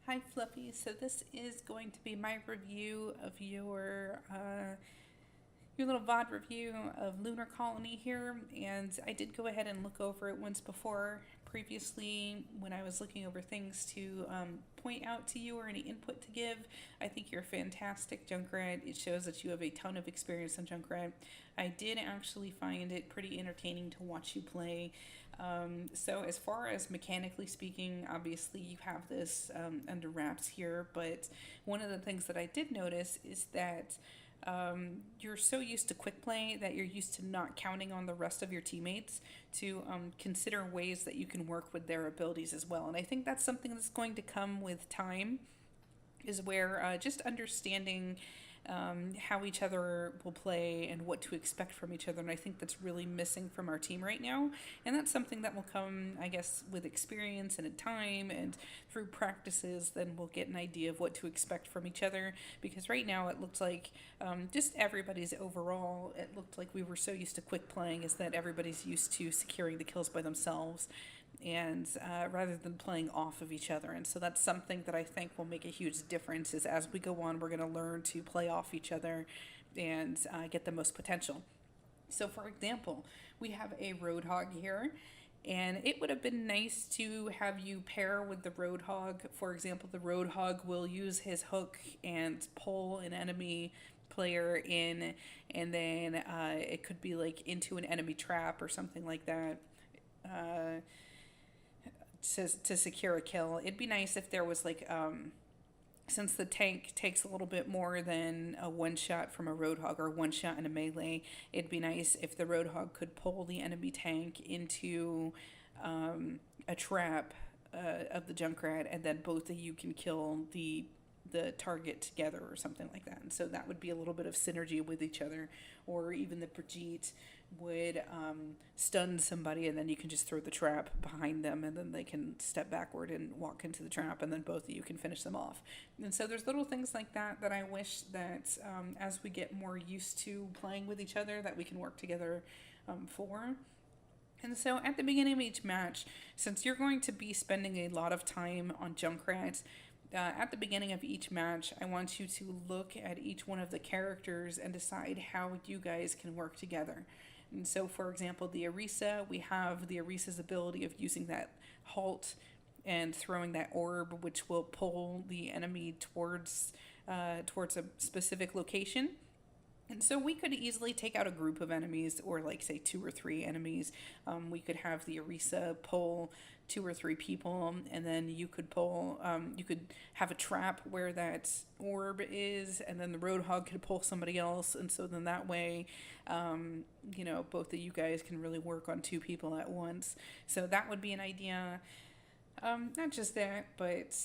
Hi Fluffy, so this is going to be my review of your little VOD review of Lunar Colony here, and I did go ahead and look over it once before previously when I was looking over things to point out to you or any input to give. I think you're fantastic, Junkrat. It shows that you have a ton of experience in Junkrat. I did actually find it pretty entertaining to watch you play. So as far as mechanically speaking, obviously you have this under wraps here, but one of the things that I did notice is that you're so used to quick play that you're used to not counting on the rest of your teammates to consider ways that you can work with their abilities as well. And I think that's something that's going to come with time, is where just understanding how each other will play and what to expect from each other. And I think that's really missing from our team right now. And that's something that will come, I guess, with experience and in time and through practices. Then we'll get an idea of what to expect from each other. Because right now it looks like just everybody's overall, it looked like we were so used to quick playing, is that everybody's used to securing the kills by themselves and rather than playing off of each other. And so that's something that I think will make a huge difference, is as we go on, we're going to learn to play off each other and get the most potential. So for example, we have a Roadhog here, and it would have been nice to have you pair with the Roadhog. For example, the Roadhog will use his hook and pull an enemy player in, and then it could be like into an enemy trap or something like that. Uh, to secure a kill. It'd be nice if there was like since the tank takes a little bit more than a one shot from a Roadhog or one shot in a melee, it'd be nice if the Roadhog could pull the enemy tank into a trap of the Junkrat, and then both of you can kill the target together or something like that. And so that would be a little bit of synergy with each other. Or even the Brigitte would stun somebody, and then you can just throw the trap behind them, and then they can step backward and walk into the trap, and then both of you can finish them off. And so there's little things like that that I wish that as we get more used to playing with each other, that we can work together for. And so at the beginning of each match, since you're going to be spending a lot of time on Junkrat, at the beginning of each match, I want you to look at each one of the characters and decide how you guys can work together. And so, for example, the Orisa, we have the Orisa's ability of using that halt and throwing that orb, which will pull the enemy towards a specific location. And so we could easily take out a group of enemies, or like say 2 or 3 enemies. We could have the Orisa pull 2 or 3 people, and then you could you could have a trap where that orb is, and then the Roadhog could pull somebody else. And so then that way, both of you guys can really work on 2 people at once. So that would be an idea. Not just that, but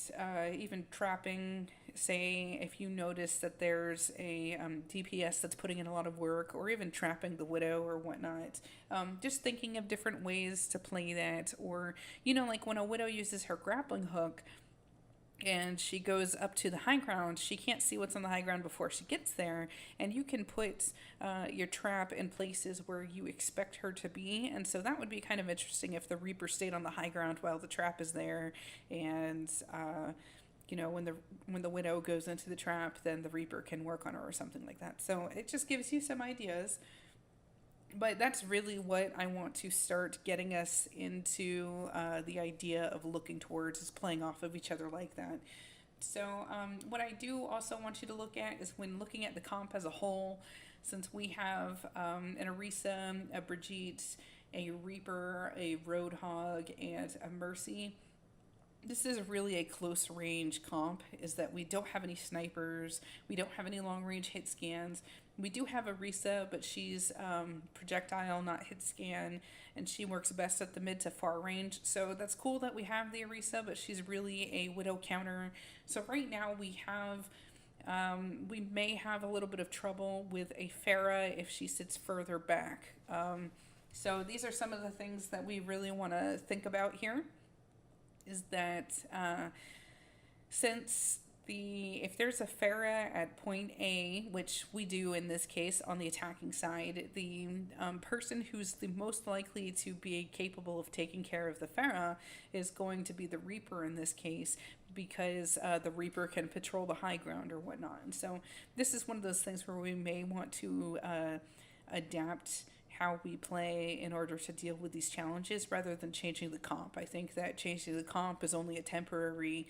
even trapping, say, if you notice that there's a DPS that's putting in a lot of work, or even trapping the Widow or whatnot. Just thinking of different ways to play that. Or, like when a Widow uses her grappling hook, and she goes up to the high ground, she can't see what's on the high ground before she gets there, and you can put your trap in places where you expect her to be. And so that would be kind of interesting if the Reaper stayed on the high ground while the trap is there, and when the Widow goes into the trap, then the Reaper can work on her or something like that. So it just gives you some ideas. But that's really what I want to start getting us into the idea of looking towards, is playing off of each other like that. So what I do also want you to look at is, when looking at the comp as a whole, since we have an Orisa, a Brigitte, a Reaper, a Roadhog, and a Mercy, this is really a close range comp, is that we don't have any snipers, we don't have any long range hit scans. We do have Orisa, but she's projectile, not hit scan, and she works best at the mid to far range. So that's cool that we have the Orisa, but she's really a Widow counter. So right now we may have a little bit of trouble with a Pharah if she sits further back. So these are some of the things that we really want to think about here, is that since if there's a Farah at point A, which we do in this case on the attacking side, the person who's the most likely to be capable of taking care of the Farah is going to be the Reaper in this case, because the Reaper can patrol the high ground or whatnot. And so this is one of those things where we may want to adapt how we play in order to deal with these challenges rather than changing the comp. I think that changing the comp is only a temporary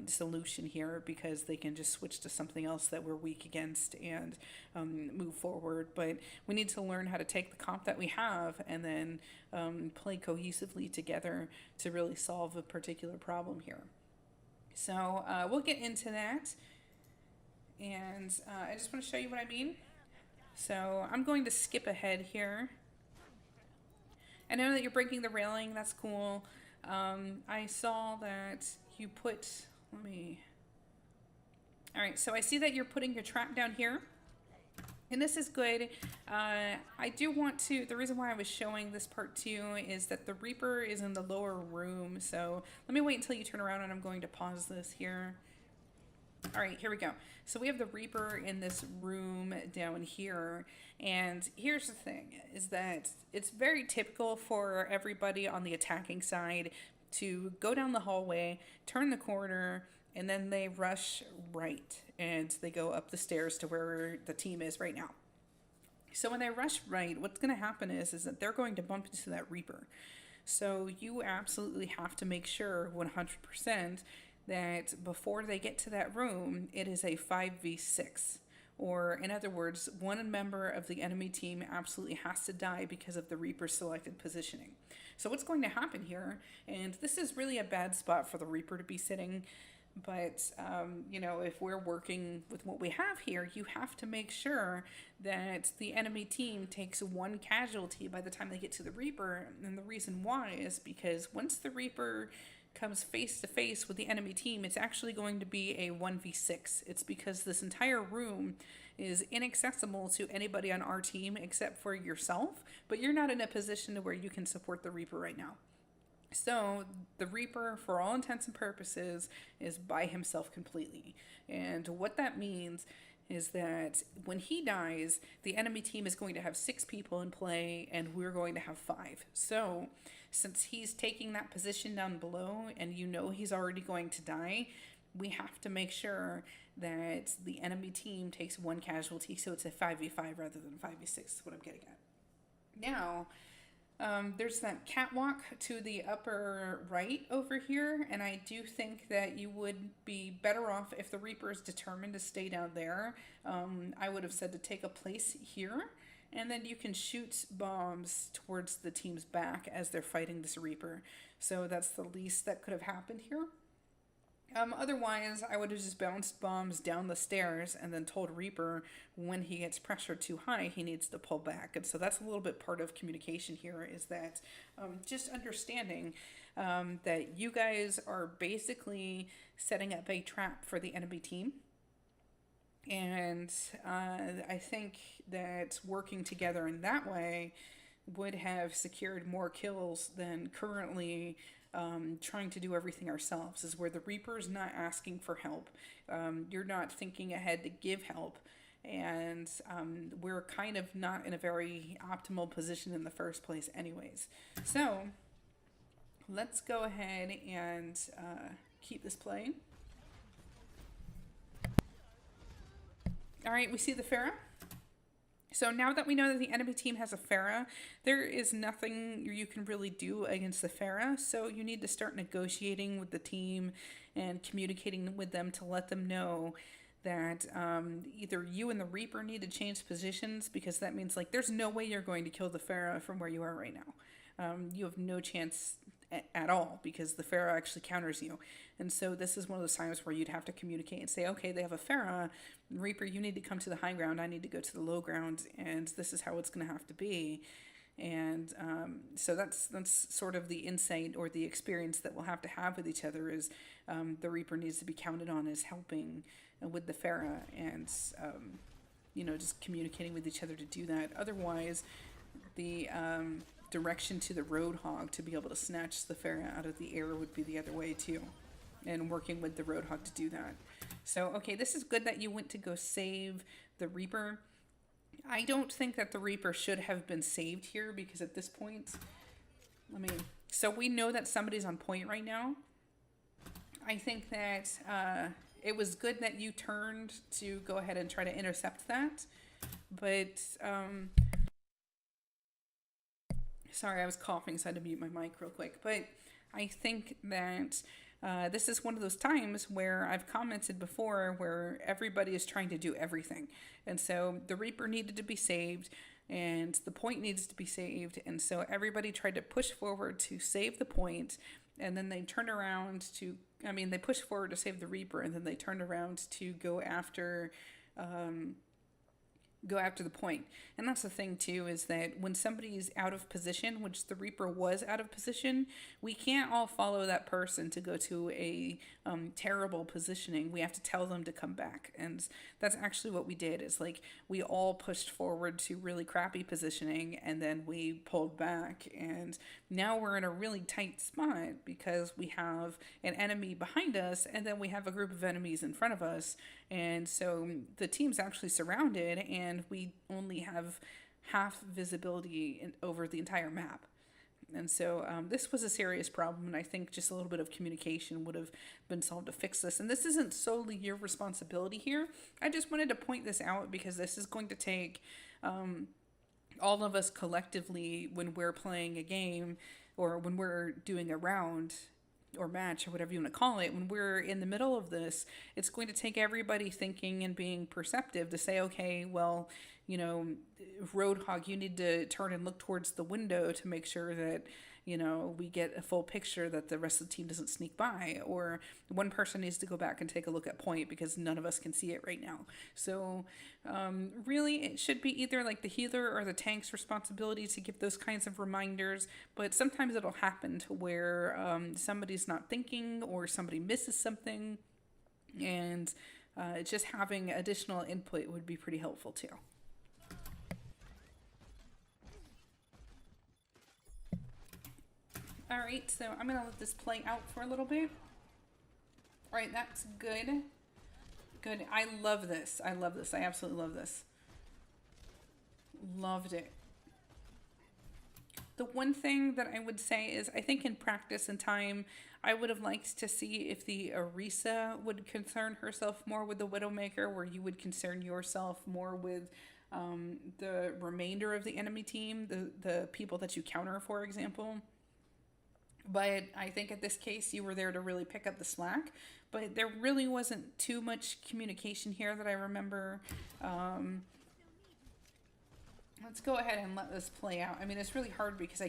solution here, because they can just switch to something else that we're weak against and move forward. But we need to learn how to take the comp that we have and then play cohesively together to really solve a particular problem here. So we'll get into that, and I just want to show you what I mean. So I'm going to skip ahead here. I know that you're breaking the railing. That's cool. I saw that you put, all right, so I see that you're putting your trap down here. And this is good. I do want to, the reason why I was showing this part too is that the Reaper is in the lower room. So let me wait until you turn around, and I'm going to pause this here. All right, here we go. So we have the Reaper in this room down here. And here's the thing, is that it's very typical for everybody on the attacking side to go down the hallway, turn the corner, and then they rush right. And they go up the stairs to where the team is right now. So when they rush right, what's going to happen is that they're going to bump into that Reaper. So you absolutely have to make sure 100% that before they get to that room, it is a 5v6. Or in other words, one member of the enemy team absolutely has to die because of the Reaper's selected positioning. So what's going to happen here, and this is really a bad spot for the Reaper to be sitting, but you know, if we're working with what we have here, you have to make sure that the enemy team takes one casualty by the time they get to the Reaper. And the reason why is because once the Reaper comes face to face with the enemy team, it's actually going to be a 1v6. It's because this entire room is inaccessible to anybody on our team except for yourself, but you're not in a position to where you can support the Reaper right now. So the Reaper, for all intents and purposes, is by himself completely. And what that means is that when he dies, the enemy team is going to have 6 people in play, and we're going to have 5. So since he's taking that position down below, and you know he's already going to die, we have to make sure that the enemy team takes one casualty, so it's a 5v5 rather than 5v6 is what I'm getting at. Now, there's that catwalk to the upper right over here, and I do think that you would be better off if the Reaper is determined to stay down there. I would have said to take a place here, and then you can shoot bombs towards the team's back as they're fighting this Reaper. So that's the least that could have happened here. Otherwise, I would have just bounced bombs down the stairs and then told Reaper when he gets pressured too high, he needs to pull back. And so that's a little bit part of communication here, is that just understanding that you guys are basically setting up a trap for the enemy team. And I think that working together in that way would have secured more kills than currently trying to do everything ourselves, is where the Reaper's not asking for help. You're not thinking ahead to give help, and we're kind of not in a very optimal position in the first place anyways. So let's go ahead and keep this playing. All right, we see the Farah. So now that we know that the enemy team has a Farah, there is nothing you can really do against the Farah. So you need to start negotiating with the team and communicating with them to let them know that either you and the Reaper need to change positions, because that means like there's no way you're going to kill the Farah from where you are right now. You have no chance at all, because the Farah actually counters you. And so this is one of those times where you'd have to communicate and say, okay, they have a Farah. Reaper, you need to come to the high ground. I need to go to the low ground. And this is how it's going to have to be. And so that's sort of the insight or the experience that we'll have to have with each other, is the Reaper needs to be counted on as helping with the Farah, and, you know, just communicating with each other to do that. Otherwise, the direction to the Roadhog to be able to snatch the Farah out of the air would be the other way too. and working with the Roadhog to do that. So, okay, this is good that you went to go save the Reaper. I don't think that the Reaper should have been saved here because at this point, so we know that somebody's on point right now. I think that it was good that you turned to go ahead and try to intercept that. But, sorry, I was coughing, so I had to mute my mic real quick. But I think that this is one of those times where I've commented before where everybody is trying to do everything. And so the Reaper needed to be saved and the point needs to be saved. And so everybody tried to push forward to save the point, and then they turned around to, they pushed forward to save the Reaper, and then they turned around to go after the point. And that's the thing too, is that when somebody's out of position, which the Reaper was out of position, we can't all follow that person to go to a terrible positioning. We have to tell them to come back. And that's actually what we did, is like we all pushed forward to really crappy positioning, and then we pulled back, and now we're in a really tight spot because we have an enemy behind us and then we have a group of enemies in front of us. And so the team's actually surrounded, and we only have half visibility over the entire map. And so this was a serious problem, and I think just a little bit of communication would have been solved to fix this. And this isn't solely your responsibility here. I just wanted to point this out because this is going to take all of us collectively, when we're playing a game or when we're doing a round or match or whatever you want to call it, when we're in the middle of this, it's going to take everybody thinking and being perceptive to say, okay, well, Roadhog, you need to turn and look towards the window to make sure that, we get a full picture, that the rest of the team doesn't sneak by, or one person needs to go back and take a look at point because none of us can see it right now. So really it should be either like the healer or the tank's responsibility to give those kinds of reminders, but sometimes it'll happen to where somebody's not thinking or somebody misses something, and just having additional input would be pretty helpful too. All right, so I'm going to let this play out for a little bit. All right, that's good. Good. I love this. I love this. I absolutely love this. Loved it. The one thing that I would say is I think in practice and time, I would have liked to see if the Orisa would concern herself more with the Widowmaker, where you would concern yourself more with the remainder of the enemy team, the people that you counter, for example. But I think in this case, you were there to really pick up the slack. But there really wasn't too much communication here that I remember. Let's go ahead and let this play out. It's really hard because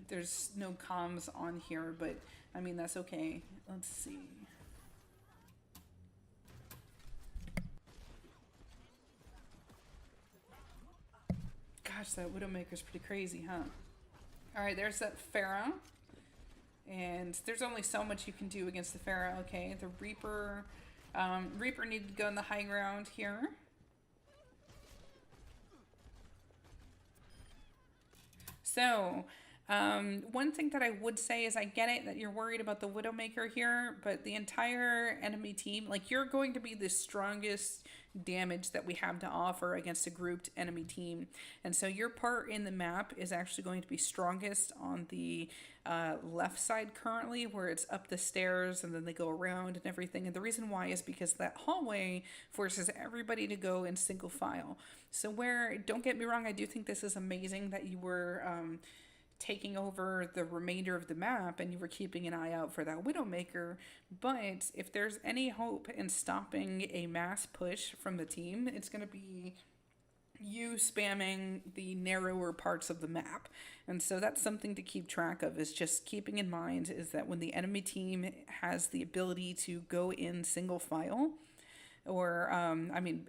there's no comms on here, but that's okay. Let's see. Gosh, that Widowmaker's pretty crazy, huh? All right, there's that Pharah. And there's only so much you can do against the Pharah. Okay, the Reaper. Reaper needed to go in the high ground here. So, one thing that I would say is I get it that you're worried about the Widowmaker here, but the entire enemy team, like, you're going to be the strongest damage that we have to offer against a grouped enemy team. And so your part in the map is actually going to be strongest on the left side currently, where it's up the stairs and then they go around and everything. And the reason why is because that hallway forces everybody to go in single file. So don't get me wrong, I do think this is amazing that you were taking over the remainder of the map and you were keeping an eye out for that Widowmaker. But if there's any hope in stopping a mass push from the team, it's going to be you spamming the narrower parts of the map. And so that's something to keep track of, is just keeping in mind is that when the enemy team has the ability to go in single file, or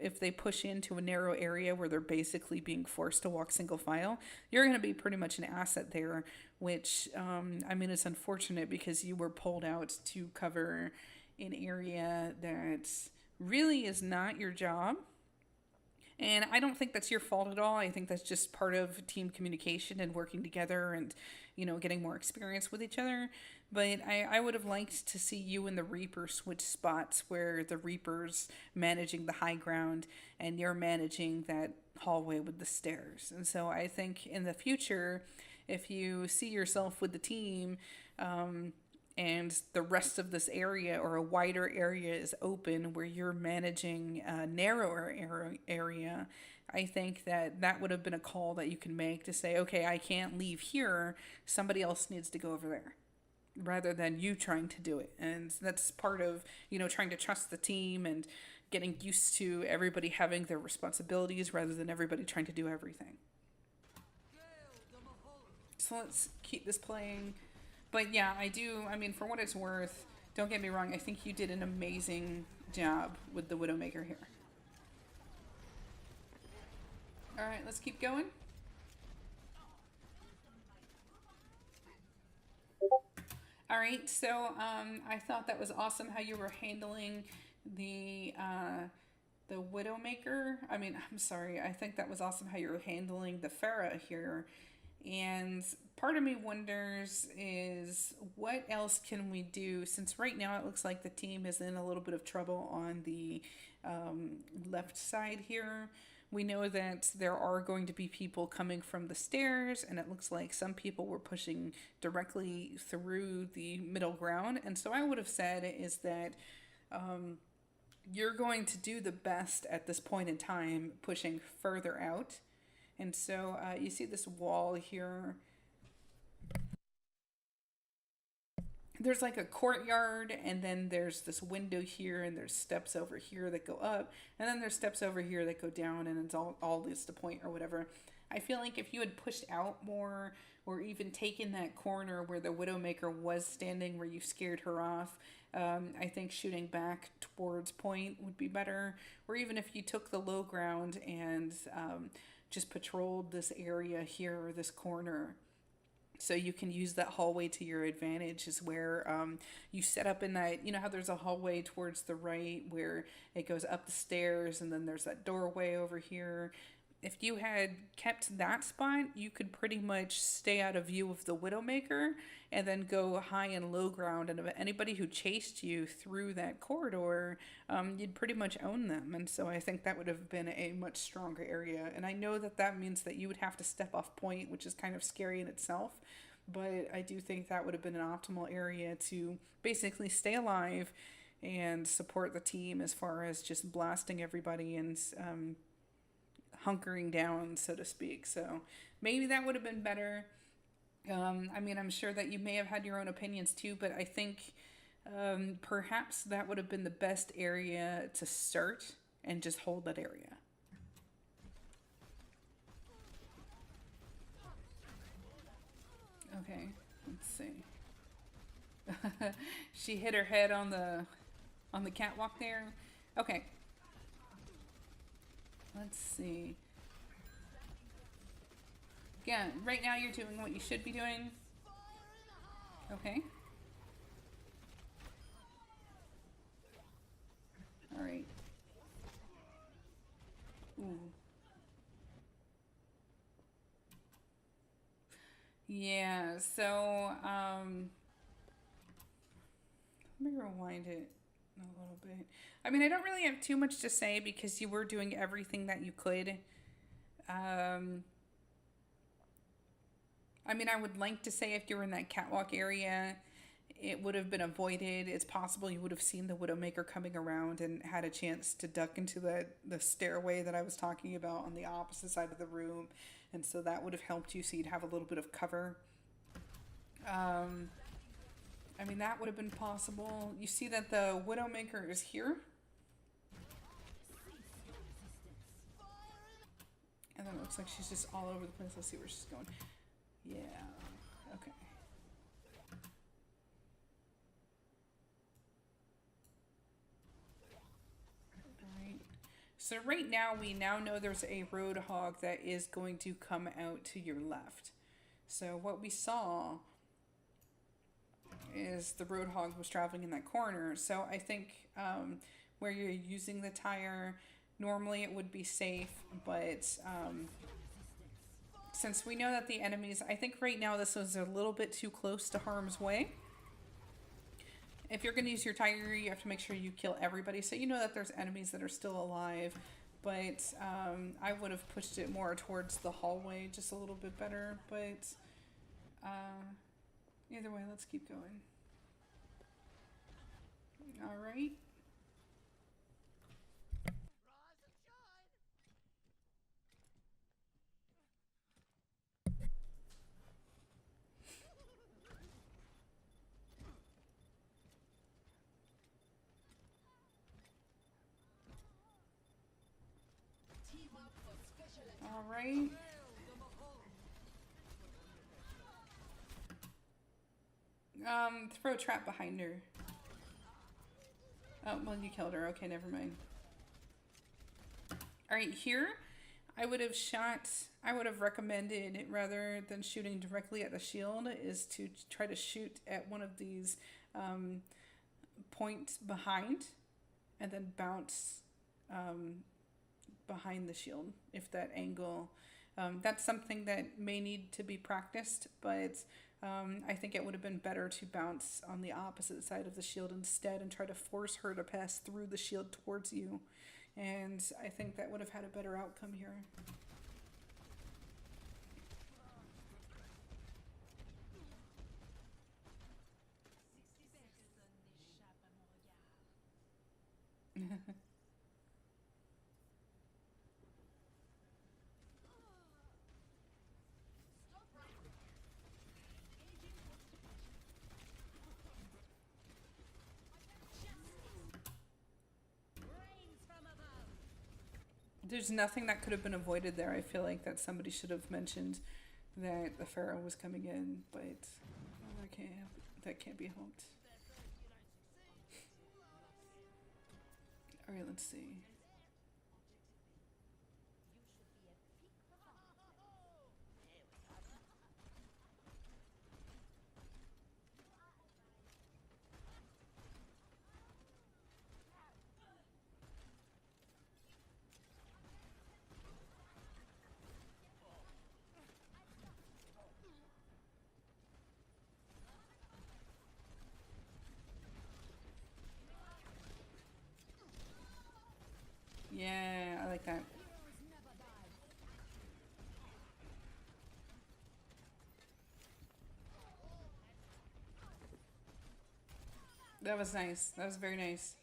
if they push into a narrow area where they're basically being forced to walk single file, you're going to be pretty much an asset there, which it's unfortunate because you were pulled out to cover an area that really is not your job. And I don't think that's your fault at all. I think that's just part of team communication and working together and, you know, getting more experience with each other. But I would have liked to see you and the Reaper switch spots where the Reaper's managing the high ground and you're managing that hallway with the stairs. And so I think in the future, if you see yourself with the team, and the rest of this area or a wider area is open where you're managing a narrower area, I think that that would have been a call that you can make to say, okay, I can't leave here. Somebody else needs to go over there rather than you trying to do it. And that's part of, you know, trying to trust the team and getting used to everybody having their responsibilities rather than everybody trying to do everything. So let's keep this playing. But yeah, I mean, for what it's worth, don't get me wrong, I think you did an amazing job with the Widowmaker here. Alright, let's keep going. Alright, so I thought that was awesome how you were handling the Widowmaker. I mean, I'm sorry, I think that was awesome how you were handling the Farah here. And part of me wonders is what else can we do, since right now it looks like the team is in a little bit of trouble on the left side here. We know that there are going to be people coming from the stairs, and it looks like some people were pushing directly through the middle ground. And so I would have said is that you're going to do the best at this point in time pushing further out. And so you see this wall here. There's like a courtyard, and then there's this window here, and there's steps over here that go up, and then there's steps over here that go down, and it's all leads to point or whatever. I feel like if you had pushed out more, or even taken that corner where the Widowmaker was standing, where you scared her off, I think shooting back towards point would be better. Or even if you took the low ground and just patrolled this area here or this corner, so you can use that hallway to your advantage, is where you set up in that, you know how there's a hallway towards the right where it goes up the stairs, and then there's that doorway over here. If you had kept that spot, you could pretty much stay out of view of the Widowmaker and then go high and low ground. And if anybody who chased you through that corridor, you'd pretty much own them. And so I think that would have been a much stronger area. And I know that that means that you would have to step off point, which is kind of scary in itself. But I do think that would have been an optimal area to basically stay alive and support the team as far as just blasting everybody and hunkering down, so to speak. So maybe that would have been better. I mean, I'm sure that you may have had your own opinions too, but I think perhaps that would have been the best area to start and just hold that area. Okay, let's see. She hit her head on the catwalk there. Okay. Let's see. Yeah, right now you're doing what you should be doing. Okay. Alright. Ooh. Yeah, so, let me rewind it a little bit. I mean, I don't really have too much to say because you were doing everything that you could. I mean, I would like to say if you were in that catwalk area, it would have been avoided. It's possible you would have seen the Widowmaker coming around and had a chance to duck into the stairway that I was talking about on the opposite side of the room. And so that would have helped you, so you'd have a little bit of cover. I mean, that would have been possible. You see that the Widowmaker is here. And then it looks like she's just all over the place. Let's see where she's going. Yeah, okay. Alright. So right now, we now know there's a Roadhog that is going to come out to your left. So what we saw is the Roadhog was traveling in that corner. So I think where you're using the tire, normally it would be safe, but since we know that the enemies, I think right now this was a little bit too close to harm's way. If you're going to use your tiger, you have to make sure you kill everybody, so you know that there's enemies that are still alive. But I would have pushed it more towards the hallway just a little bit better. But either way, let's keep going. All right. All right. Throw a trap behind her. Oh, well, you killed her. Okay, never mind. All right, here, I would have recommended, rather than shooting directly at the shield, is to try to shoot at one of these points behind and then bounce behind the shield, if that angle. That's something that may need to be practiced, but I think it would have been better to bounce on the opposite side of the shield instead and try to force her to pass through the shield towards you. And I think that would have had a better outcome here. There's nothing that could have been avoided there. I feel like that somebody should have mentioned that the Pharaoh was coming in, but well, that can't be helped. All right, let's see. Yeah, I like that. That was nice. That was very nice.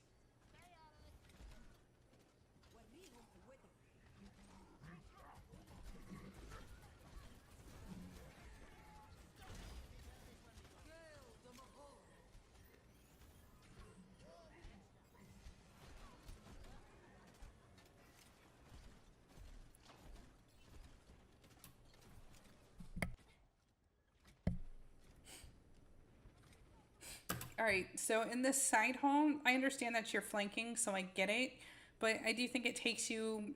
All right, so in this side hall, I understand that you're flanking, so I get it, but I do think it takes you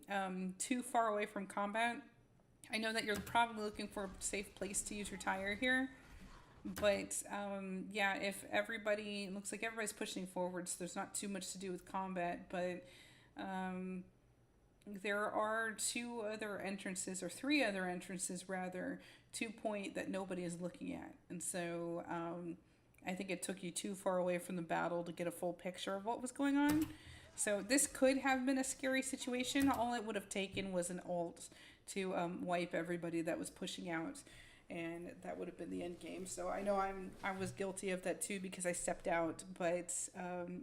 too far away from combat. I know that you're probably looking for a safe place to use your tire here, but yeah, if everybody, it looks like everybody's pushing forward, so there's not too much to do with combat, but there are two other entrances, or three other entrances rather, to point that nobody is looking at, and so I think it took you too far away from the battle to get a full picture of what was going on. So this could have been a scary situation. All it would have taken was an ult to wipe everybody that was pushing out, and that would have been the end game. So I know I was guilty of that too because I stepped out, but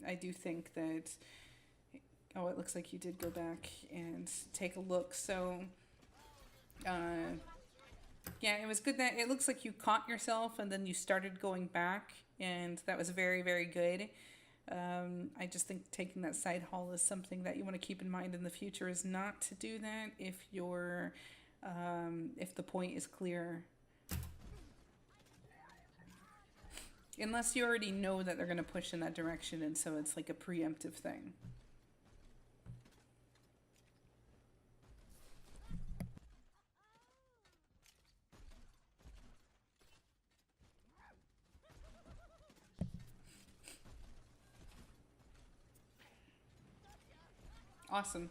I do think that, oh, it looks like you did go back and take a look. So yeah, it was good that it looks like you caught yourself and then you started going back, and that was very, very good. I just think taking that side haul is something that you want to keep in mind in the future, is not to do that if you're if the point is clear. Unless you already know that they're going to push in that direction, and so it's like a preemptive thing. Awesome.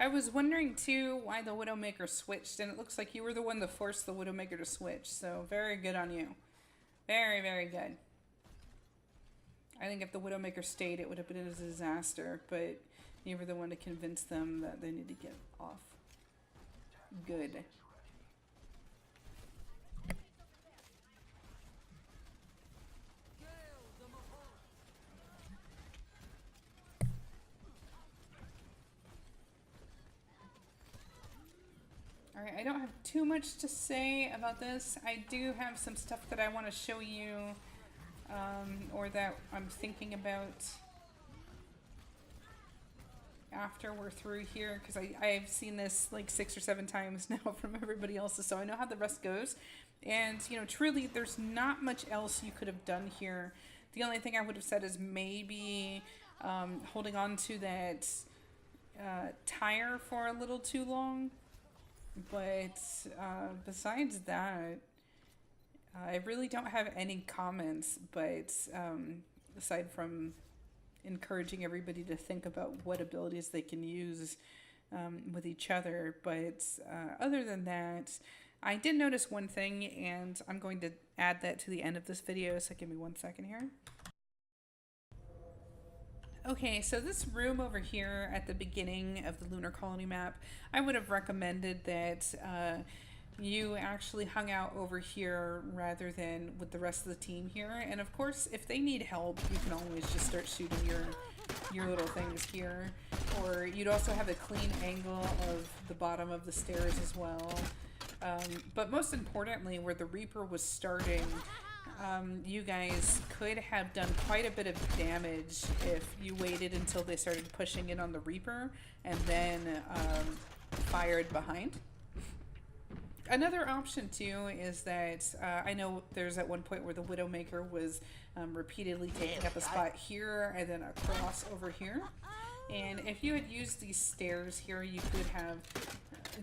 I was wondering too why the Widowmaker switched, and it looks like you were the one that forced the Widowmaker to switch, so very good on you. Very, very good. I think if the Widowmaker stayed, it would have been a disaster, but you were the one to convince them that they need to get off. Good. Alright, I don't have too much to say about this. I do have some stuff that I want to show you, or that I'm thinking about after we're through here, because I've seen this like 6 or 7 times now from everybody else's, so I know how the rest goes. And, you know, truly, there's not much else you could have done here. The only thing I would have said is maybe holding on to that tire for a little too long. But besides that, I really don't have any comments, but aside from encouraging everybody to think about what abilities they can use with each other. But other than that, I did notice one thing, and I'm going to add that to the end of this video, so give me 1 second here. Okay, so this room over here at the beginning of the Lunar Colony map, I would have recommended that you actually hung out over here rather than with the rest of the team here. And of course, if they need help, you can always just start shooting your little things here. Or you'd also have a clean angle of the bottom of the stairs as well. But most importantly, where the Reaper was starting, you guys could have done quite a bit of damage if you waited until they started pushing in on the Reaper and then fired behind. Another option too is that I know there's at one point where the Widowmaker was repeatedly taking up a spot here and then across over here. And if you had used these stairs here, you could have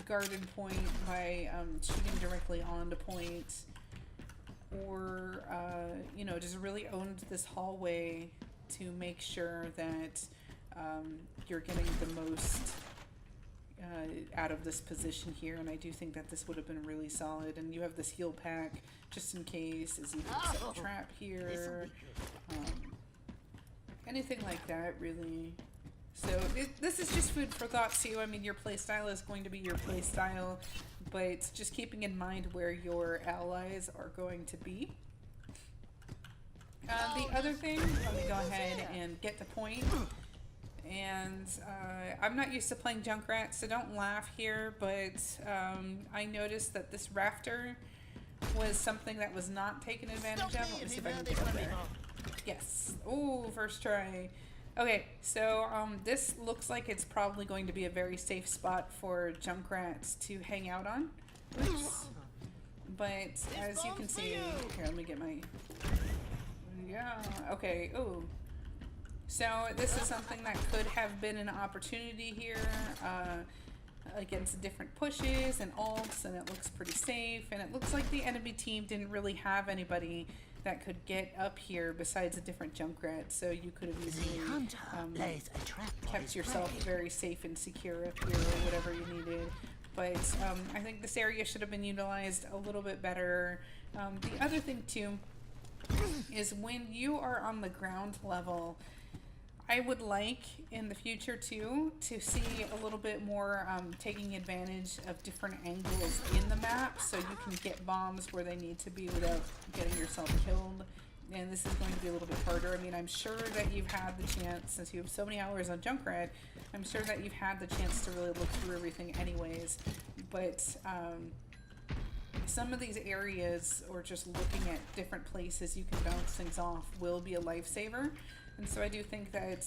guarded point by shooting directly onto point. Or, you know, just really owned this hallway to make sure that you're getting the most out of this position here. And I do think that this would have been really solid. And you have this heal pack just in case, as you can set a trap here. Anything like that, really. So this is just food for thought too. I mean, your playstyle is going to be your playstyle, but just keeping in mind where your allies are going to be. The other thing, let me go ahead and get to point. And I'm not used to playing Junkrat, so don't laugh here, but I noticed that this rafter was something that was not taken advantage of. Let me see if I can get up there. Yes. Oh, first try. Okay, so this looks like it's probably going to be a very safe spot for Junkrats to hang out on. Oops. But as you can see, here, let me get my... Yeah, okay, ooh. So this is something that could have been an opportunity here against different pushes and ults, and it looks pretty safe. And it looks like the enemy team didn't really have anybody that could get up here besides a different Junkrat, so you could have easily kept yourself very safe and secure up here or whatever you needed. But I think this area should have been utilized a little bit better. The other thing too is when you are on the ground level, I would like in the future too to see a little bit more taking advantage of different angles in the map so you can get bombs where they need to be without getting yourself killed. And this is going to be a little bit harder. I mean, I'm sure that you've had the chance, since you have so many hours on Junkrat, I'm sure that you've had the chance to really look through everything anyways. But some of these areas, or just looking at different places you can bounce things off, will be a lifesaver. And so I do think that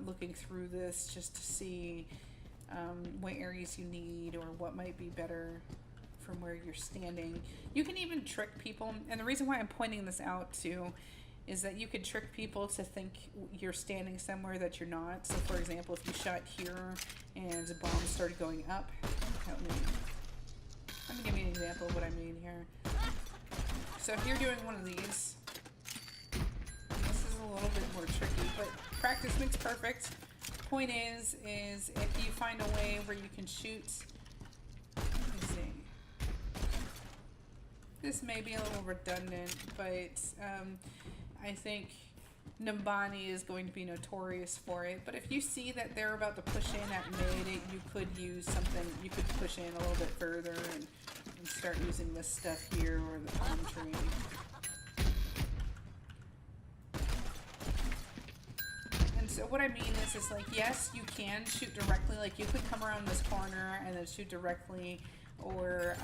looking through this just to see what areas you need or what might be better from where you're standing. You can even trick people, and the reason why I'm pointing this out too is that you could trick people to think you're standing somewhere that you're not. So for example, if you shot here and bombs started going up, let me give you an example of what I mean here. So if you're doing one of these, this is a little bit more tricky, but practice makes perfect. point is if you find a way where you can shoot, let's see. This may be a little redundant, but I think Nimbani is going to be notorious for it. But if you see that they're about to push in at mid, you could use something, you could push in a little bit further and start using this stuff here or the palm tree. And so what I mean is like, yes, you can shoot directly, like you could come around this corner and then shoot directly, or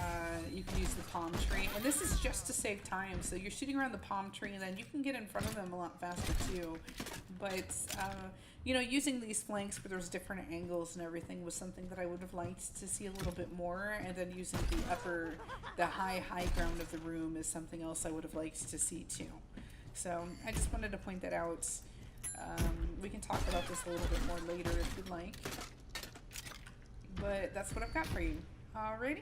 you can use the palm tree. And this is just to save time, so you're shooting around the palm tree and then you can get in front of them a lot faster too. But you know, using these flanks where there's different angles and everything was something that I would have liked to see a little bit more, and then using the high ground of the room is something else I would have liked to see too. So I just wanted to point that out. We can talk about this a little bit more later if you'd like, but that's what I've got for you. Alrighty.